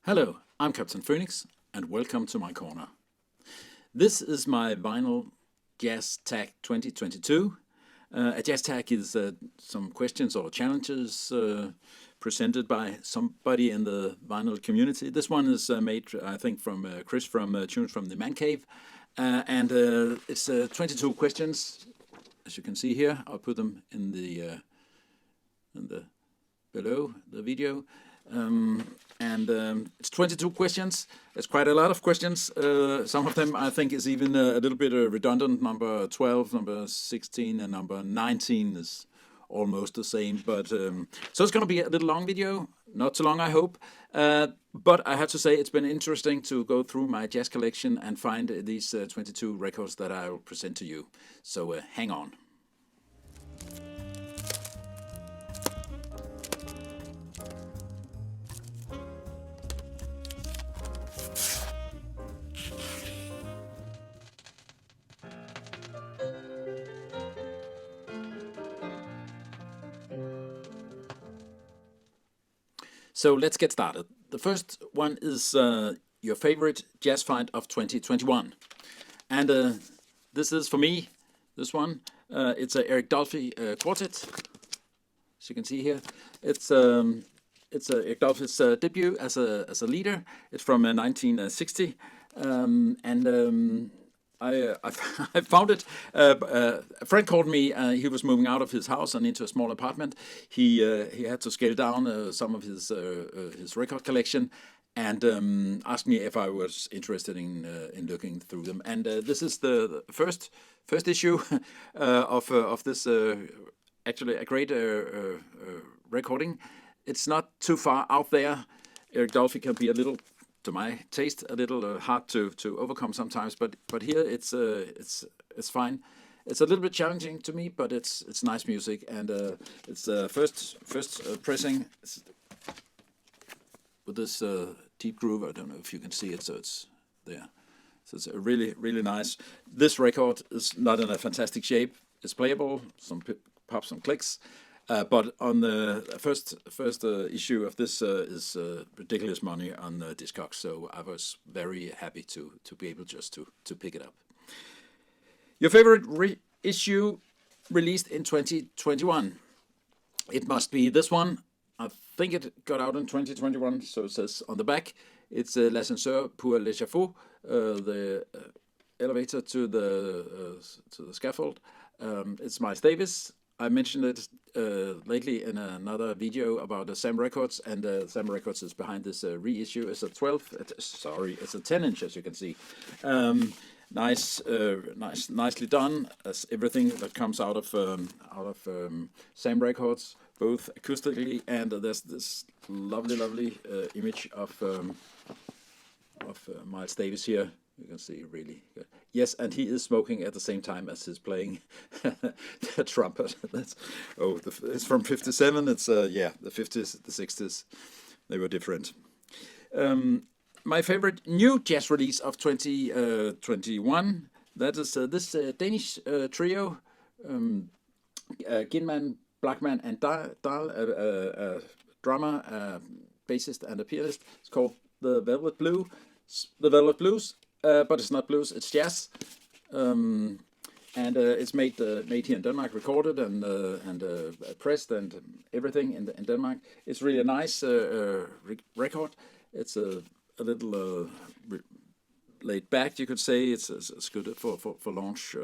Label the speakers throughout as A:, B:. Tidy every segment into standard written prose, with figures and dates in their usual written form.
A: Hello, I'm Captain Phoenix, and welcome to my corner. This is my vinyl Jazz Tag 2022. A Jazz Tag is some questions or challenges presented by somebody in the vinyl community. This one is made, I think, from Chris from Tunes from the Man Cave. And it's 22 questions, as you can see here. I'll put them in the below the video. It's 22 questions. It's quite a lot of questions. Some of them I think is even a little bit redundant. Number 12, number 16, and number 19 is almost the same. But so it's going to be a little long video, not too long, I hope. But I have to say it's been interesting to go through my jazz collection and find these 22 records that I will present to you. So hang on. So let's get started. The first one is your favorite jazz find of 2021. And this is, for me, this one. It's a Eric Dolphy quartet, as you can see here. It's Eric Dolphy's debut as a leader. It's from 1960. I found it. A friend called me. He was moving out of his house and into a small apartment. He had to scale down some of his record collection, and asked me if I was interested in looking through them. And this is the first issue of this actually a great recording. It's not too far out there. Eric Dolphy can be a little, to my taste, a little hard to overcome sometimes, but here it's fine. It's a little bit challenging to me, but it's nice music, and it's first pressing with this deep groove. I don't know if you can see it, so it's there. So it's really nice. This record is not in a fantastic shape. It's playable, some pops, some clicks. But on the first issue of this is ridiculous money on Discogs, so I was very happy to be able just to pick it up. Your favorite reissue released in 2021? It must be this one. I think it got out in 2021, so it says on the back. It's L'ascenseur pour l'échafaud, the elevator to the scaffold. It's Miles Davis. I mentioned it lately in another video about the Sam Records, and Sam Records is behind this reissue. It's a 10-inch, as you can see. Nicely done. As everything that comes out of Sam Records, both acoustically, and there's this lovely image of Miles Davis here. You can see really good. Yes, and he is smoking at the same time as he's playing the trumpet. It's from '57. It's the '50s, the '60s. They were different. My favorite new jazz release of 2021. That is this Danish trio, Ginman, Blackman, and Dahl, a drummer, bassist, and a pianist. It's called the Velvet Blues. But it's not blues; it's jazz, and it's made here in Denmark, recorded and pressed and everything in Denmark. It's really a nice record. It's a little laid back, you could say. It's good for launch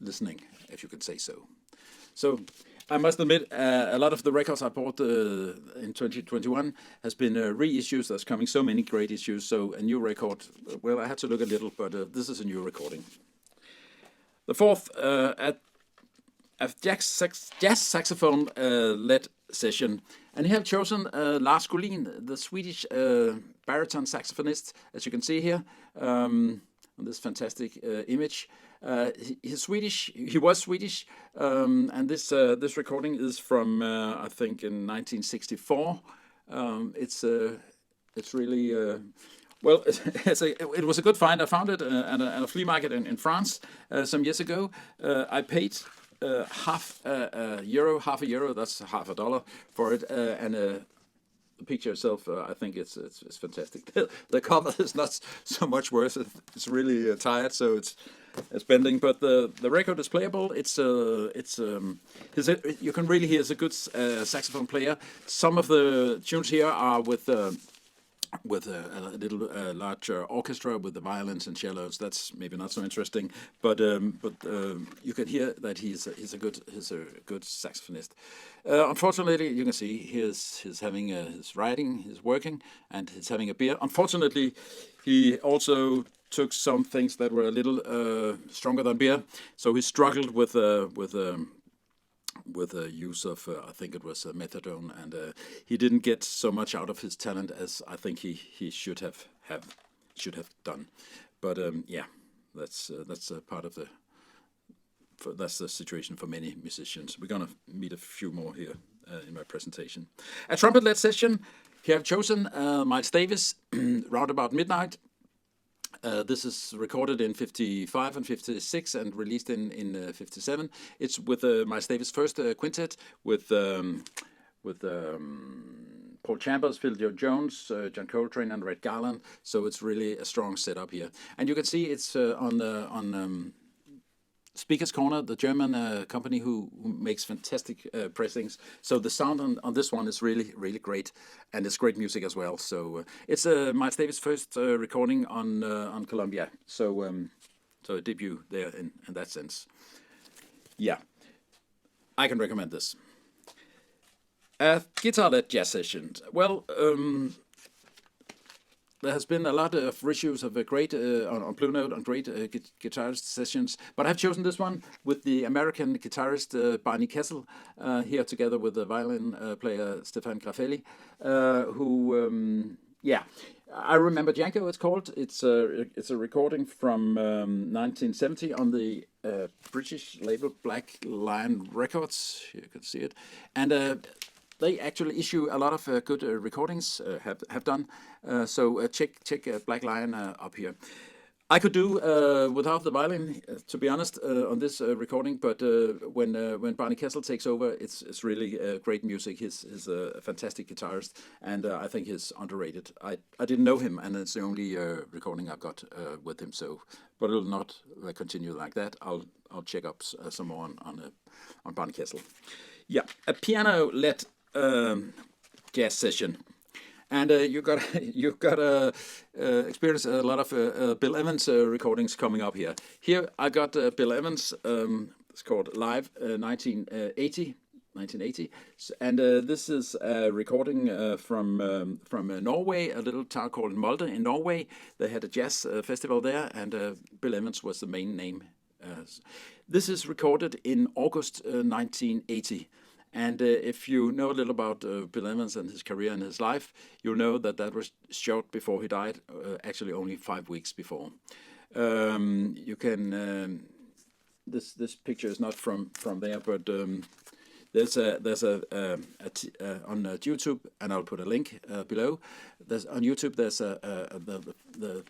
A: listening, if you could say so. So I must admit, a lot of the records I bought in 2021 has been reissues. There's coming so many great issues. So a new record, well, I had to look a little, but this is a new recording. The fourth, a jazz saxophone led session. And I have chosen Lars Skolin, the Swedish baritone saxophonist, as you can see here, on this fantastic image. He's Swedish. He was Swedish, and this recording is from I think in 1964. It's really well. It was a good find. I found it at a flea market in France some years ago. I paid half a euro, that's half a dollar for it, and the picture itself, I think it's fantastic. The cover is not so much worse. It's really tired, so it's bending. But the record is playable. You can really hear he's a good saxophone player. Some of the tunes here are with a little larger orchestra with the violins and cellos. That's maybe not so interesting, but you can hear that he's a good saxophonist. Unfortunately, you can see he's having his writing, he's working, and he's having a beer. Unfortunately, he also took some things that were a little stronger than beer, so he struggled with the use of, I think it was methadone, and he didn't get so much out of his talent as I think he should have done. But yeah, that's part of that's the situation for many musicians. We're gonna meet a few more here in my presentation. A trumpet-led session. Here I've chosen Miles Davis, round about midnight. This is recorded in 55 and 56 and released in 57. It's with Miles Davis' first quintet with Paul Chambers, Phil Jones, John Coltrane, and Red Garland. So it's really a strong setup here. And you can see it's on Speaker's Corner, the German company who makes fantastic pressings. So the sound on this one is really, really great, and it's great music as well. So it's Miles Davis' first recording on Columbia. So a debut there in that sense. Yeah, I can recommend this. Guitar-led jazz sessions. Well, there has been a lot of reissues of great on Blue Note on great guitarist sessions, but I've chosen this one with the American guitarist Barney Kessel here together with the violin player Stefan Graffelli, who I remember Django. It's called. It's a recording from 1970 on the British label Black Lion Records. You can see it, and. They actually issue a lot of good recordings, have done. So check Black Lion up here. I could do without the violin, to be honest, on this recording. But when Barney Kessel takes over, it's really great music. He's a fantastic guitarist, and I think he's underrated. I didn't know him, and it's the only recording I've got with him. So, but it'll not continue like that. I'll check up some more on Barney Kessel. Yeah, a piano-led jazz session, and you got experience a lot of Bill Evans recordings coming up here. Here I got Bill Evans. It's called Live 1980, and this is a recording from Norway, a little town called Molde in Norway. They had a jazz festival there, and Bill Evans was the main name. This is recorded in August 1980. And if you know a little about Bill Evans and his career and his life, you'll know that was shot before he died, actually only 5 weeks before. You can this picture is not from there, but there's on YouTube, and I'll put a link below. There's on YouTube. There's the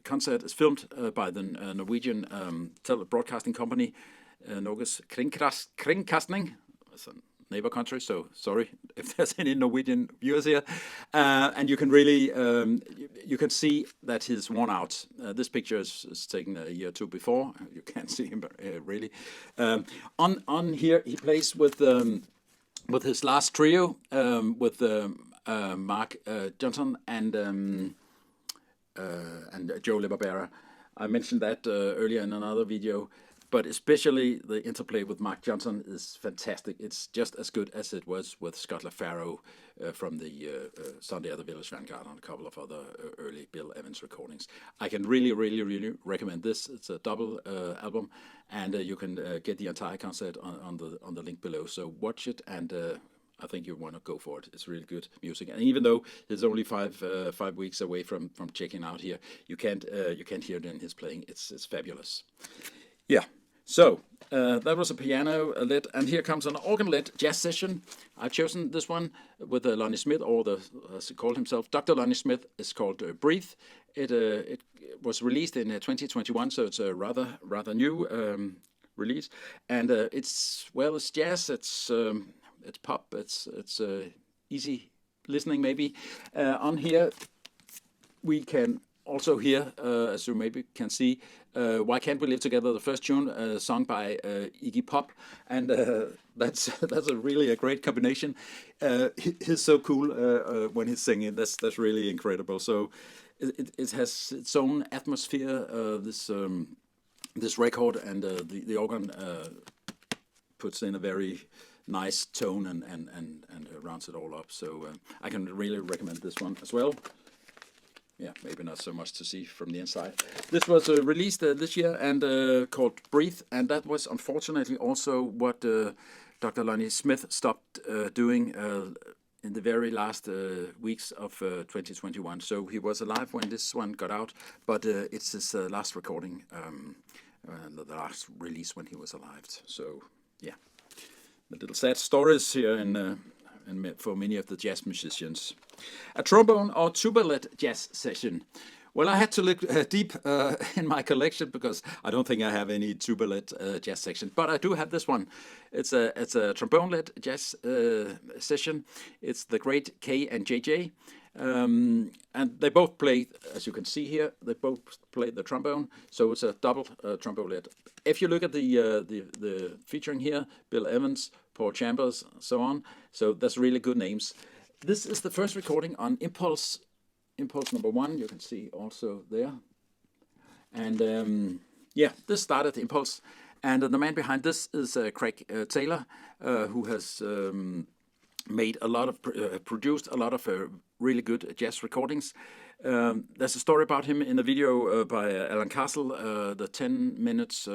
A: concert is filmed by the Norwegian broadcasting company, Norges Kringkasting. It's a neighbor country, so sorry if there's any Norwegian viewers here. And you can really you can see that he's worn out. This picture is taken a year or two before. You can't see him really. On here he plays with his last trio with Mark Johnson and Joe Libarbera. I mentioned that earlier in another video. But especially the interplay with Mark Johnson is fantastic. It's just as good as it was with Scott LaFaro from the Sunday at the Village Vanguard and a couple of other early Bill Evans recordings. I can really, really, really recommend this. It's a double album, and you can get the entire concert on the link below. So watch it, and I think you want to go for it. It's really good music, and even though it's only 5 weeks away from checking out here, you can't hear it in his playing. It's fabulous. Yeah. So that was a piano-led, and here comes an organ-led jazz session. I've chosen this one with Lonnie Smith, or as he called himself, Dr. Lonnie Smith. It's called Breathe. It was released in 2021, so it's a rather new release. And it's jazz. It's pop. It's easy listening maybe. On here, we can also hear, as you maybe can see, Why Can't We Live Together, the first tune sung by Iggy Pop, and that's a really a great combination. He's so cool when he's singing. That's really incredible. So it has its own atmosphere. This record, and the organ puts in a very nice tone and rounds it all up. So I can really recommend this one as well. Yeah, maybe not so much to see from the inside. This was released this year and called Breathe, and that was unfortunately also what Dr. Lonnie Smith stopped doing in the very last weeks of 2021. So he was alive when this one got out, but it's his last recording, the last release when he was alive. So yeah, the little sad stories here and for many of the jazz musicians. A trombone or tuba-led jazz session. Well, I had to look deep in my collection because I don't think I have any tuba-led jazz section, but I do have this one. It's a trombone-led jazz session. It's the great K and JJ, and they both play, as you can see here, they both play the trombone. So it's a double trombone-led. If you look at the featuring here, Bill Evans, Paul Chambers, so on. So that's really good names. This is the first recording on Impulse number 1, you can see also there. And yeah, this started Impulse. And the man behind this is Craig Taylor, who has made a lot of, produced a lot of really good jazz recordings. There's a story about him in a video by Allan Castle, the 10 minutes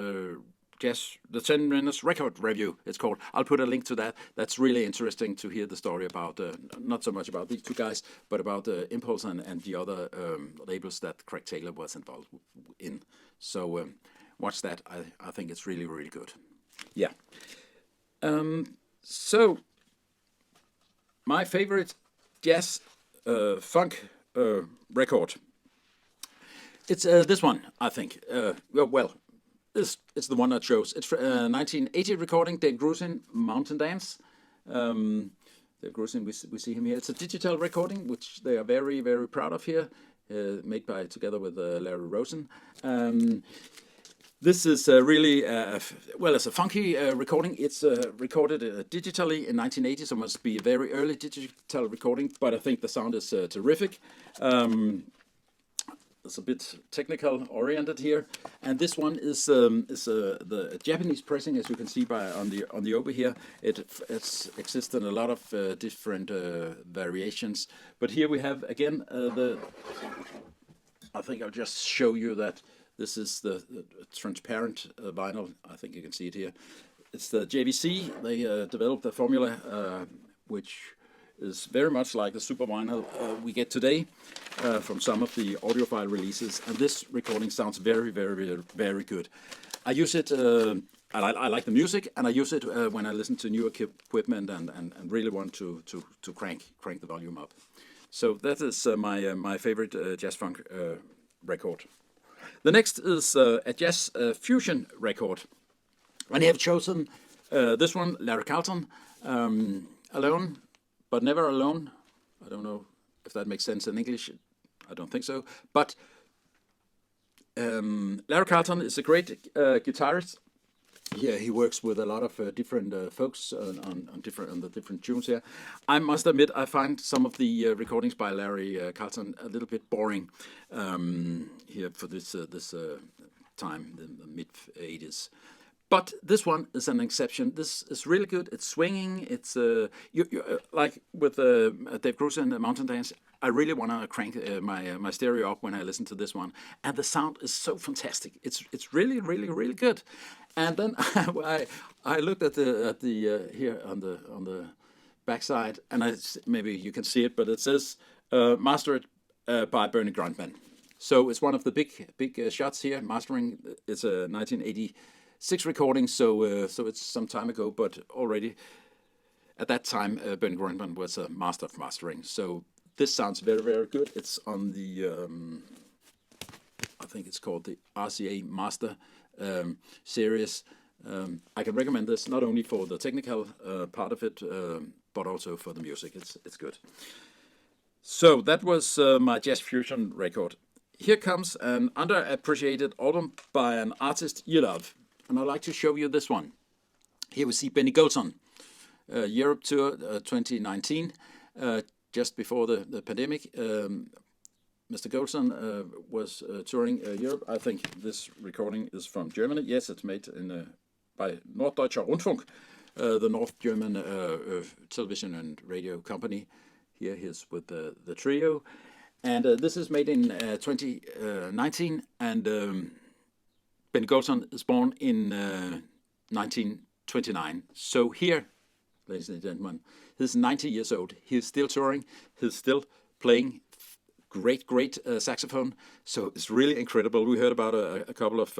A: the 10 minutes record review, it's called. I'll put a link to that. That's really interesting to hear the story about, not so much about these two guys, but about Impulse and the other labels that Craig Taylor was involved in. So watch that. I think it's really, really good. Yeah. So my favorite jazz funk record. It's this one, I think. Well, it's the one I chose. It's 1980 recording, Dave Grusin, Mountain Dance. Dave Grusin, we see him here. It's a digital recording, which they are very, very proud of here, made together with Larry Rosen. This is really, well, it's a funky recording. It's recorded digitally in 1980, so it must be a very early digital recording, but I think the sound is terrific. It's a bit technical oriented here, and this one is the Japanese pressing, as you can see on the over here. It's exists in a lot of different variations, but here we have again I think I'll just show you that this is the transparent vinyl. I think you can see it here. It's the JVC. They developed a formula which is very much like the super vinyl we get today from some of the audiophile releases, and this recording sounds very, very, very, very good. I use it. I like the music, and I use it when I listen to new equipment and really want to crank the volume up. So that is my favorite jazz funk record. The next is a jazz fusion record, and I have chosen this one, Larry Carlton, Alone, but Never Alone. I don't know if that makes sense in English. I don't think so. But Larry Carlton is a great guitarist. Yeah, he works with a lot of different folks on the different tunes here. I must admit, I find some of the recordings by Larry Carlton a little bit boring here for this time, the mid '80s. But this one is an exception. This is really good. It's swinging. It's like with Dave Grusin and Mountain Dance. I really want to crank my stereo up when I listen to this one, and the sound is so fantastic. It's really, really, really good. And then I looked at the here on the backside, and maybe you can see it, but it says mastered by Bernie Grundman. So it's one of the big shots here. Mastering. It's a 1986 recording, so it's some time ago, but already at that time Bernie Grundman was a master of mastering. So this sounds very, very good. It's on the I think it's called the RCA Master series. I can recommend this not only for the technical part of it, but also for the music. It's good. So that was my jazz fusion record. Here comes an underappreciated album by an artist you love, and I'd like to show you this one. Here we see Benny Golson, Europe tour 2019, just before the pandemic. Mr. Golson was touring Europe. I think this recording is from Germany. Yes, it's made by Norddeutscher Rundfunk, the North German television and radio company. Here he is with the trio. And this is made in 2019, and Benny Golson is born in 1929. So here, ladies and gentlemen, he's 90 years old. He's still touring. He's still playing great saxophone. So it's really incredible. We heard about a couple of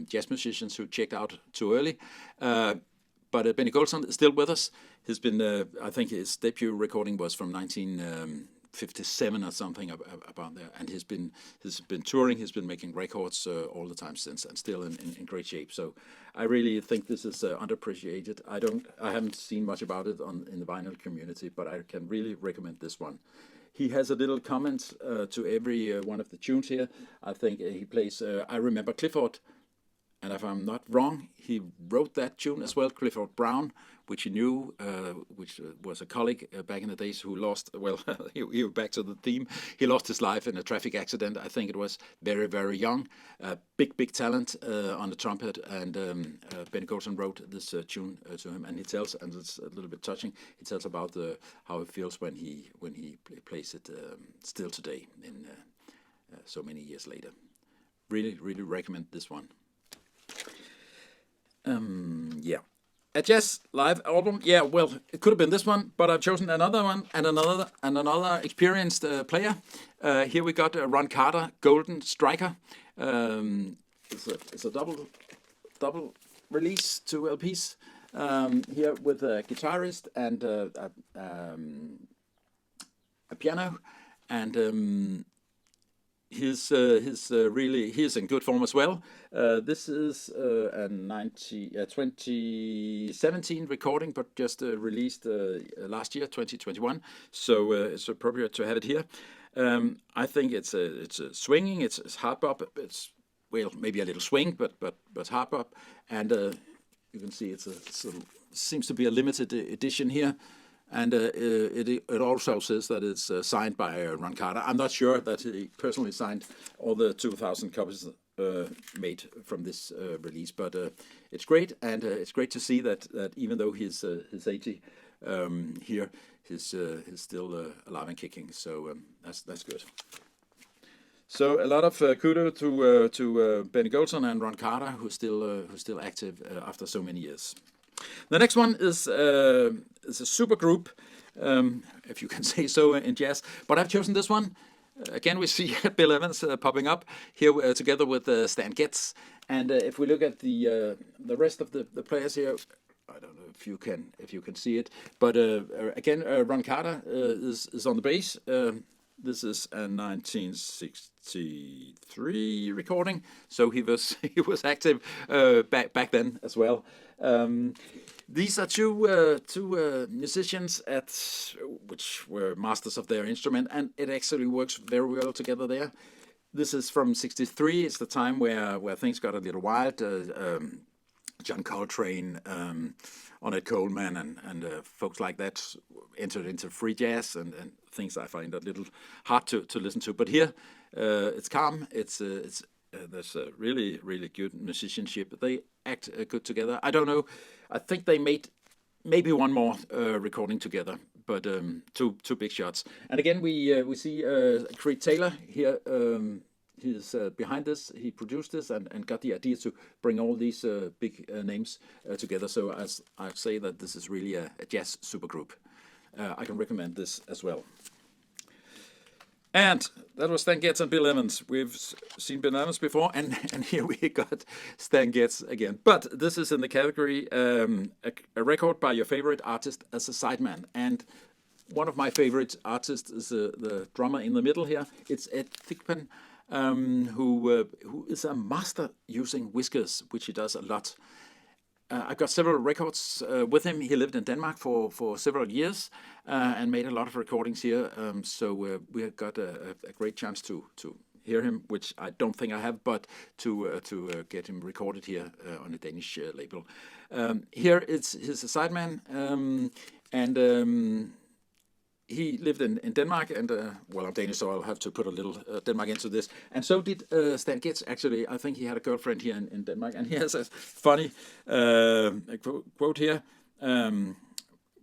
A: jazz musicians who checked out too early. But Benny Golson is still with us. He's been, I think his debut recording was from 1957 or something about there. And he's been touring. He's been making records all the time since, and still in great shape. So I really think this is underappreciated. I haven't seen much about it in the vinyl community, but I can really recommend this one. He has a little comment to every one of the tunes here. I think he plays I Remember Clifford. And if I'm not wrong, he wrote that tune as well, Clifford Brown, which he knew, which was a colleague back in the days who lost, well, he back to the theme. He lost his life in a traffic accident. I think it was very, very young. Big talent on the trumpet. And Benny Golson wrote this tune to him. And he tells, and it's a little bit touching, he tells about how it feels when he plays it still today, in so many years later. Really, really recommend this one. Yeah, a jazz live album. Yeah, well, it could have been this one, but I've chosen another one and another experienced player. Here we got Ron Carter, Golden Striker. It's a double release, 2 LPs. Here with a guitarist and a piano, and he's in good form as well. This is a 2017 recording, but just released last year, 2021. So it's appropriate to have it here. I think it's a swinging. It's hard bop. It's, well, maybe a little swing, but hard bop. And you can see it seems to be a limited edition here. And it also says that it's signed by Ron Carter. I'm not sure that he personally signed all the 2,000 copies made from this release, but it's great, and it's great to see that even though he's 80 here, he's still alive and kicking. So that's good. So a lot of kudos to Benny Golson and Ron Carter, who's still active after so many years. The next one is a supergroup, if you can say so in jazz. But I've chosen this one. Again, we see Bill Evans popping up here together with Stan Getz. And if we look at the rest of the players here, I don't know if you can see it. But again, Ron Carter is on the bass. This is a 1963 recording, so he was active back then as well. These are two musicians which were masters of their instrument, and it actually works very well together there. This is from '63. It's the time where things got a little wild. John Coltrane, Ornette Coleman, and folks like that entered into free jazz and things I find a little hard to listen to. But here, it's calm. There's a really, really good musicianship. They act good together. I don't know. I think they made maybe one more recording together, but two big shots. And again, we see Creed Taylor here. He's behind this. He produced this and got the idea to bring all these big names together. So I'd say that this is really a jazz supergroup. I can recommend this as well. And that was Stan Getz and Bill Evans. We've seen Bill Evans before, and here we got Stan Getz again. But this is in the category a record by your favorite artist as a sideman. And one of my favorite artists is the drummer in the middle here. It's Ed Thigpen, who is a master using whiskers, which he does a lot. I've got several records with him. He lived in Denmark for several years and made a lot of recordings here. So we have got a great chance to hear him, which I don't think I have, but to get him recorded here on a Danish label. Here he's a sideman, and he lived in Denmark, and well, I'm Danish, so I'll have to put a little Denmark into this. And so did Stan Getz, actually. I think he had a girlfriend here in Denmark, and he has a funny quote here.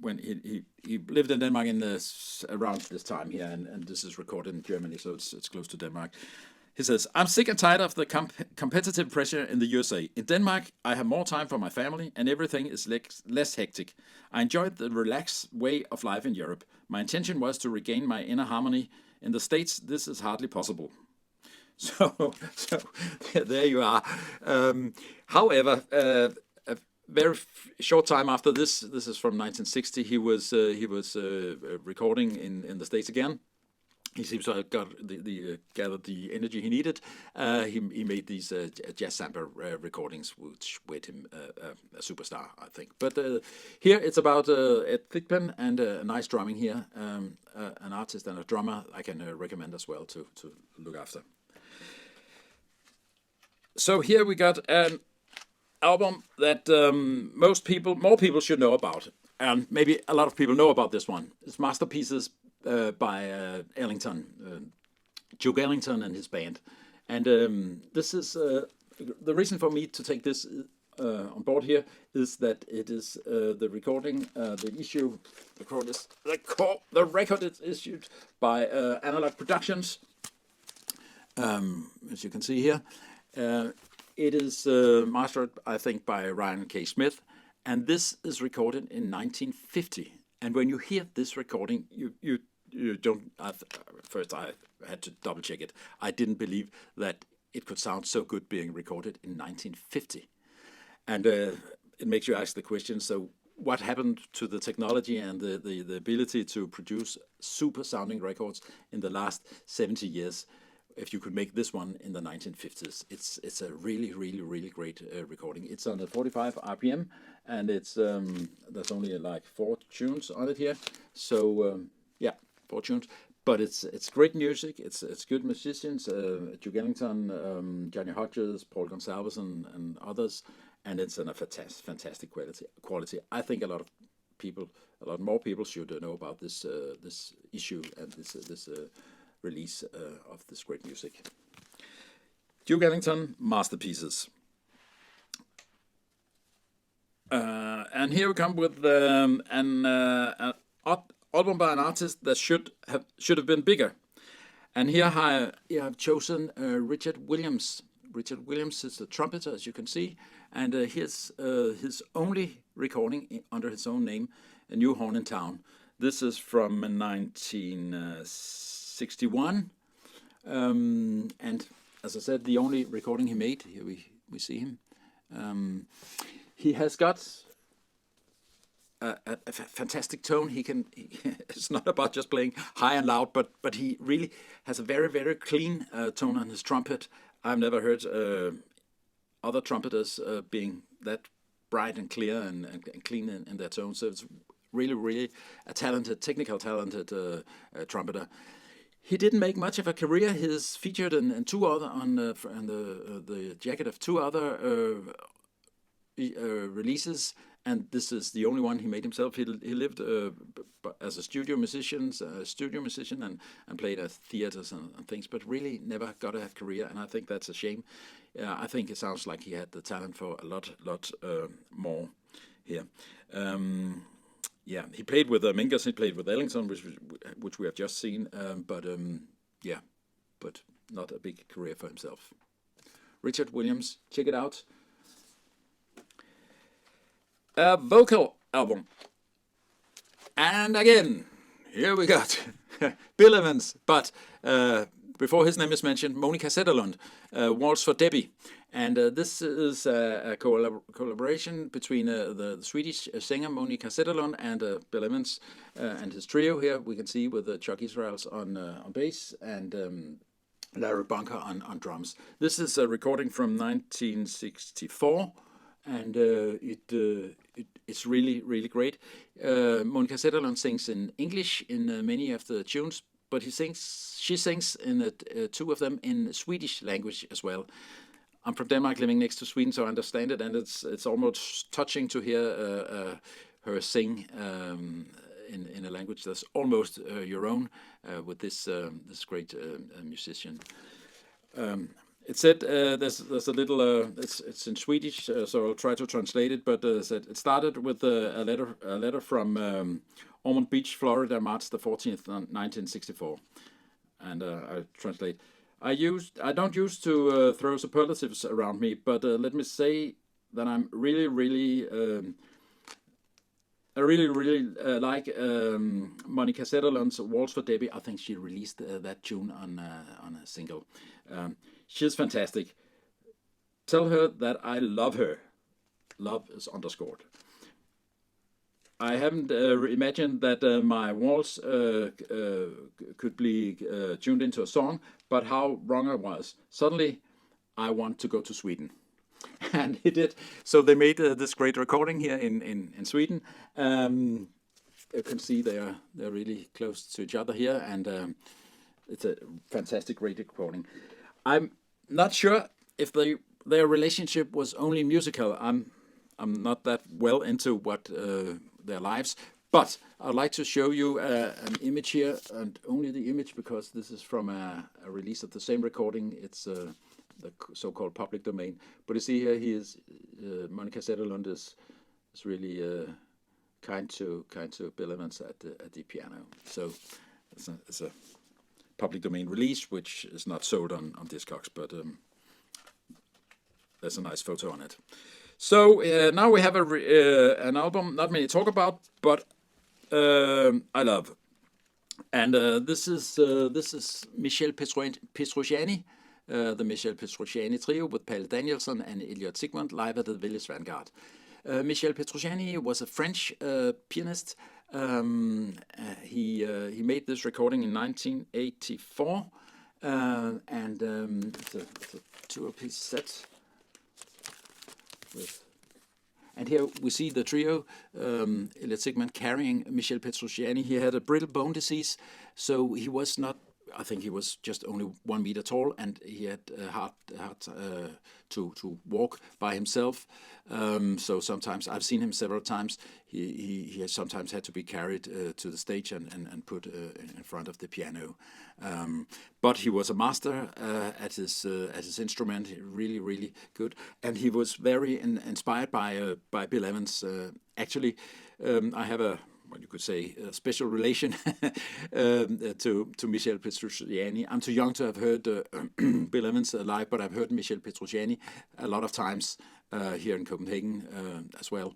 A: When he lived in Denmark around this time here, and this is recorded in Germany, so it's close to Denmark. He says, "I'm sick and tired of the competitive pressure in the USA. In Denmark, I have more time for my family, and everything is less hectic. I enjoyed the relaxed way of life in Europe. My intention was to regain my inner harmony. In the States, this is hardly possible." So there you are. However, a very short time after this is from 1960, he was recording in the States again. He seems to have got gathered the energy he needed. He made these jazz sampler recordings, which made him a superstar, I think. But here it's about Ed Thigpen and a nice drumming here. An artist and a drummer I can recommend as well to look after. So here we got an album that more people should know about, and maybe a lot of people know about this one. It's Masterpieces by Ellington, Duke Ellington and his band. And this is the reason for me to take this on board here is that it is the recording, the record is issued by Analog Productions, as you can see here. It is mastered, I think, by Ryan K. Smith, and this is recorded in 1950. And when you hear this recording, you don't. First, I had to double check it. I didn't believe that it could sound so good being recorded in 1950, and it makes you ask the question: so, what happened to the technology and the ability to produce super sounding records in the last 70 years? If you could make this one in the 1950s, it's a really great recording. It's on a 45 RPM, and it's there's only like 4 tunes on it here. So yeah, 4 tunes, but it's great music. It's good musicians, Duke Ellington, Johnny Hodges, Paul Gonsalves, and others, and it's in a fantastic quality. I think a lot more people should know about this issue and this release of this great music. Duke Ellington, Masterpieces. And here we come with an album by an artist that should have been bigger. And here I have chosen Richard Williams. Richard Williams is a trumpeter, as you can see, and here's his only recording under his own name, A New Horn in Town. This is from 1961, and as I said, the only recording he made. Here we see him. He has got a fantastic tone. It's not about just playing high and loud, but he really has a very clean tone on his trumpet. I've never heard other trumpeters being that bright and clear and clean in their tone. So it's really a technical talented trumpeter. He didn't make much of a career. He's featured in two other on the jacket of two other releases, and this is the only one he made himself. He lived as a studio musician and played at theaters and things, but really never got a career, and I think that's a shame. I think it sounds like he had the talent for a lot more here. Yeah, he played with Mingus, he played with Ellington, which we have just seen, but not a big career for himself. Richard Williams, check it out. A vocal album. And again, here we got Bill Evans, but before his name is mentioned, Monica Zetterlund, Waltz for Debbie. And this is a collaboration between the Swedish singer Monica Zetterlund and Bill Evans and his trio here. We can see with Chuck Israels on bass and Larry Bunker on drums. This is a recording from 1964. and it's really, really great. Monica Zetterlund sings in English in many of the tunes, but she sings in two of them in Swedish language as well. I'm from Denmark, living next to Sweden, so I understand it, and it's almost touching to hear her sing in a language that's almost your own with this great musician. It said there's a little. It's in Swedish, so I'll try to translate it. But it started with a letter from Ormond Beach, Florida, March the 14th, 1964, and I translate. I don't use to throw superlatives around me, but let me say that I'm really I really like Monica Zetterlund's Waltz for Debbie. I think she released that tune on a single. She's fantastic. Tell her that I love her. Love is underscored. I haven't imagined that my waltz could be tuned into a song, but how wrong I was. Suddenly, I want to go to Sweden. And he did. So they made this great recording here in Sweden. You can see they're really close to each other here, and it's a fantastic, great recording. I'm not sure if their relationship was only musical. I'm not that well into what their lives, but I'd like to show you an image here, and only the image because this is from a release of the same recording. It's the so-called public domain. But you see here, Monica Zetterlund is really kind to Bill Evans at the piano. So it's a public domain release, which is not sold on Discogs, but there's a nice photo on it. So now we have an album not many talk about, but I love, and this is Michel Petrucciani, the Michel Petrucciani trio with Palle Danielson and Elliot Sigmund live at the Village Vanguard. Michel Petrucciani was a French pianist. He made this recording in 1984, and it's a two-piece set. And here we see the trio, Elliot Sigmund carrying Michel Petrucciani. He had a brittle bone disease, so he was not, I think he was just only 1 meter tall, and he had hard to walk by himself. So sometimes, I've seen him several times, he has sometimes had to be carried to the stage and put in front of the piano. But he was a master at his instrument, really good, and he was very inspired by Bill Evans. Actually, I have what you could say, a special relation to Michel Petrucciani. I'm too young to have heard Bill Evans live, but I've heard Michel Petrucciani a lot of times here in Copenhagen as well.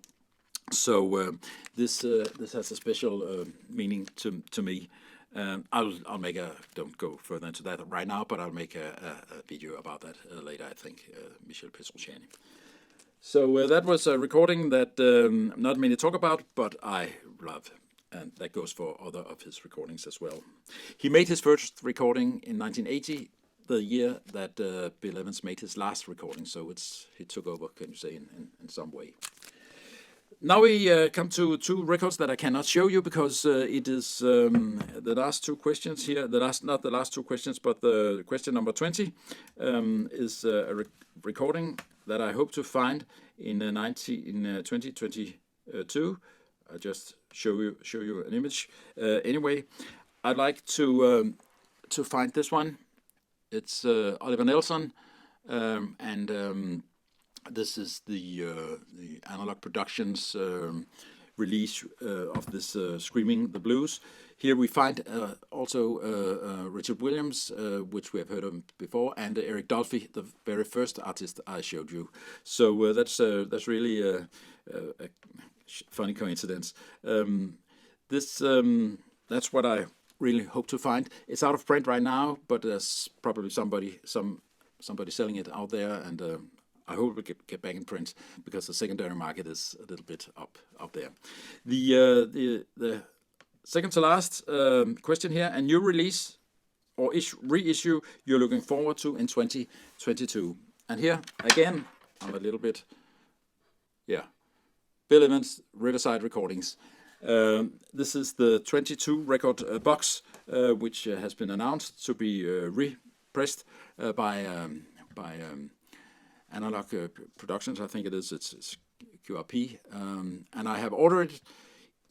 A: So this has a special meaning to me. I'll make don't go further into that right now, but I'll make a video about that later, I think, Michel Petrucciani. So that was a recording that not many talk about, but I love, and that goes for other of his recordings as well. He made his first recording in 1980, the year that Bill Evans made his last recording, so he took over, can you say, in some way. Now we come to two records that I cannot show you because it is the last two questions here. Not the last two questions, but the question number 20 is a recording that I hope to find in 2022. I'll just show you an image. Anyway, I'd like to find this one. It's Oliver Nelson, and this is the Analog Productions release of this Screaming the Blues. Here we find also Richard Williams, which we have heard of before, and Eric Dolphy, the very first artist I showed you. So that's really a funny coincidence. That's what I really hope to find. It's out of print right now, but there's probably somebody selling it out there, and I hope we get back in print because the secondary market is a little bit up there. The second to last question here: a new release or reissue you're looking forward to in 2022. And here again, I'm a little bit Yeah. Bill Evans, Riverside Recordings. This is the 22 record box, which has been announced to be repressed by Analog Productions. I think it is. It's QRP, and I have ordered it.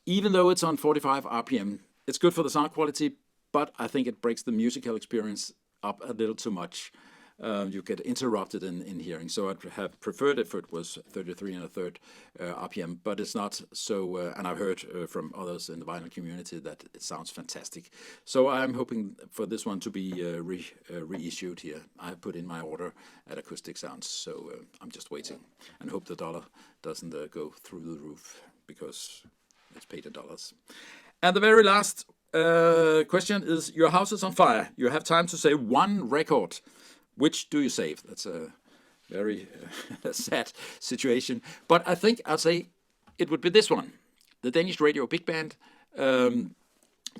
A: Even though it's on 45 RPM, it's good for the sound quality, but I think it breaks the musical experience up a little too much. You get interrupted in hearing, so I'd have preferred if it was 33 and a third RPM, but it's not so, and I've heard from others in the vinyl community that it sounds fantastic. So I'm hoping for this one to be reissued here. I put in my order at Acoustic Sounds, so I'm just waiting and hope the dollar doesn't go through the roof, because it's paid in dollars. And the very last question is, your house is on fire. You have time to say one record. Which do you save? That's a very sad situation. But I think I'll say it would be this one. The Danish Radio Big Band,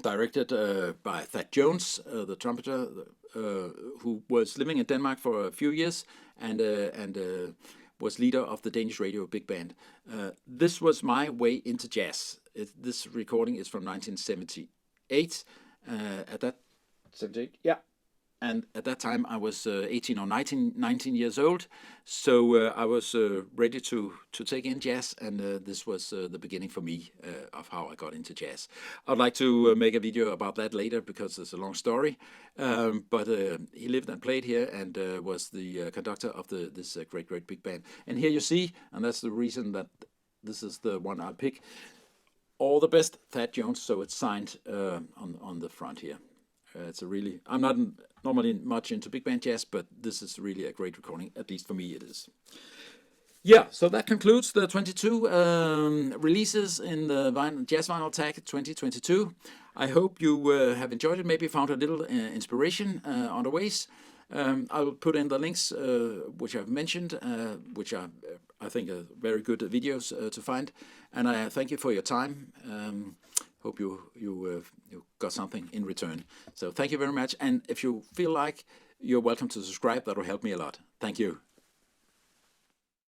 A: directed by Thad Jones, the trumpeter, who was living in Denmark for a few years and was leader of the Danish Radio Big Band. This was my way into jazz. This recording is from 1978. At that 78, yeah. And at that time, I was 18 or 19 years old, so I was ready to take in jazz, and this was the beginning for me of how I got into jazz. I'd like to make a video about that later, because it's a long story, but he lived and played here and was the conductor of this great big band. And here you see, and that's the reason that this is the one I'll pick, all the best, Thad Jones, so it's signed on the front here. It's a really, I'm not normally much into big band jazz, but this is really a great recording, at least for me it is. Yeah, so that concludes the 22 releases in the Jazz Vinyl Tag 2022. I hope you have enjoyed it, maybe found a little inspiration on the ways. I will put in the links which I've mentioned, which are, I think, are very good videos to find. And I thank you for your time. Hope you got something in return. So thank you very much. And if you feel like, you're welcome to subscribe. That will help me a lot. Thank you.